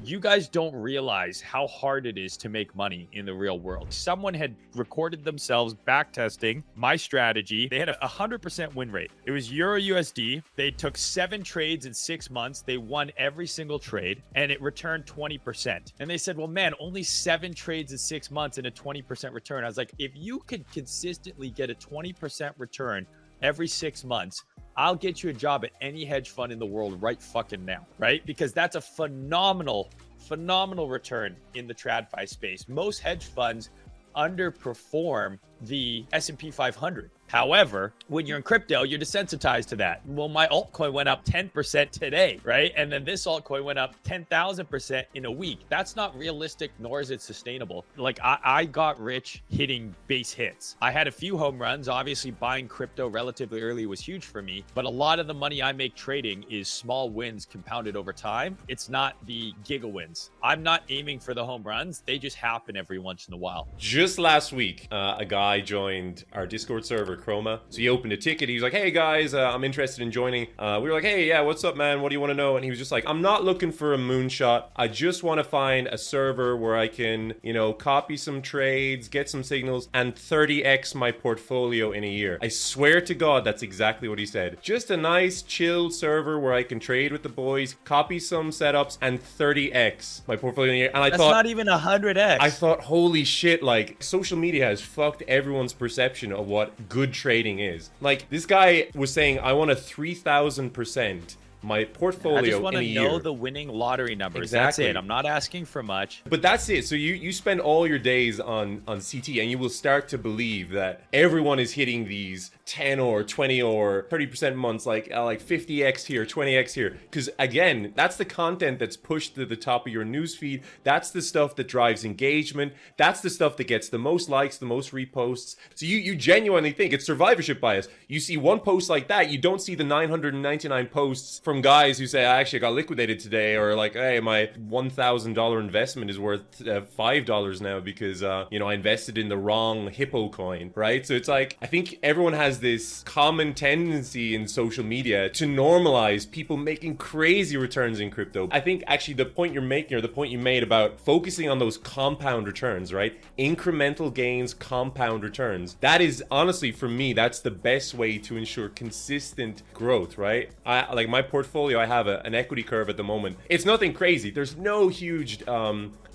You guys don't realize how hard it is to make money in the real world. Someone had recorded themselves backtesting my strategy. They had a 100% win rate. It was Euro USD. They took 7 trades in 6 months. They won every single trade and it returned 20%. And they said, well, man, only 7 trades in 6 months and a 20% return. I was like, if you could consistently get a 20% return every 6 months, I'll get you a job at any hedge fund in the world right fucking now, right? Because that's a phenomenal return in the TradFi space. Most hedge funds underperform the S&P 500. However, when you're in crypto, you're desensitized to that. Well, my altcoin went up 10% today, right? And then this altcoin went up 10,000% in a week. That's not realistic, nor is it sustainable. Like I got rich hitting base hits. I had a few home runs. Obviously, buying crypto relatively early was huge for me, but a lot of the money I make trading is small wins compounded over time. It's not the giga wins. I'm not aiming for the home runs. They just happen every once in a while. Just last week, a guy joined our Discord server, Chroma. So he opened a ticket. He was like, hey guys, I'm interested in joining. We were like, hey, yeah, what's up, man? What do you want to know? And he was just like, I'm not looking for a moonshot. I just want to find a server where I can, you know, copy some trades, get some signals, and 30x my portfolio in a year. I swear to God, that's exactly what he said. Just a nice, chill server where I can trade with the boys, copy some setups, and 30x my portfolio in a year. And I That's thought, not even 100x. I thought, holy shit, like, social media has fucked everyone's perception of what good trading is. Like, this guy was saying, I want a 3,000% my portfolio I just want in to a know year. the winning lottery numbers. Exactly. That's it. I'm not asking for much. But that's it. So you spend all your days on CT and you will start to believe that everyone is hitting these 10 or 20 or 30% months, like 50x here, 20x here. Because again, that's the content that's pushed to the top of your newsfeed. That's the stuff that drives engagement. That's the stuff that gets the most likes, the most reposts. So you genuinely think it's survivorship bias. You see one post like that, you don't see the 999 posts from guys who say, I actually got liquidated today, or like, hey, my $1,000 investment is worth $5 now because you know, I invested in the wrong hippo coin, right? So it's like, I think everyone has this common tendency in social media to normalize people making crazy returns in crypto. I think actually the point you're making, or the point you made about focusing on those compound returns, right? Incremental gains, compound returns. That is honestly, for me, that's the best way to ensure consistent growth, right? Like my portfolio, I have an equity curve at the moment. It's nothing crazy. There's no huge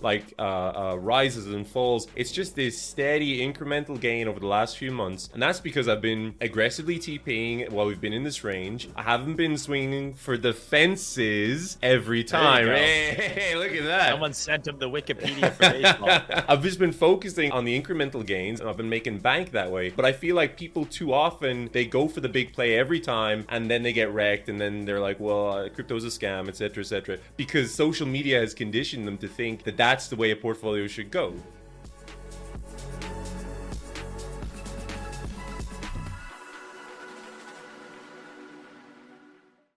rises and falls. It's just this steady incremental gain over the last few months, and that's because I've been aggressively TPing while we've been in this range. I haven't been swinging for the fences every time. Hey, look at that. Someone sent him the Wikipedia for baseball. I've just been focusing on the incremental gains, and I've been making bank that way. But I feel like people too often, they go for the big play every time, and then they get wrecked, and then they're like, well, crypto's a scam, etc., etc. Because social media has conditioned them to think that that's the way a portfolio should go.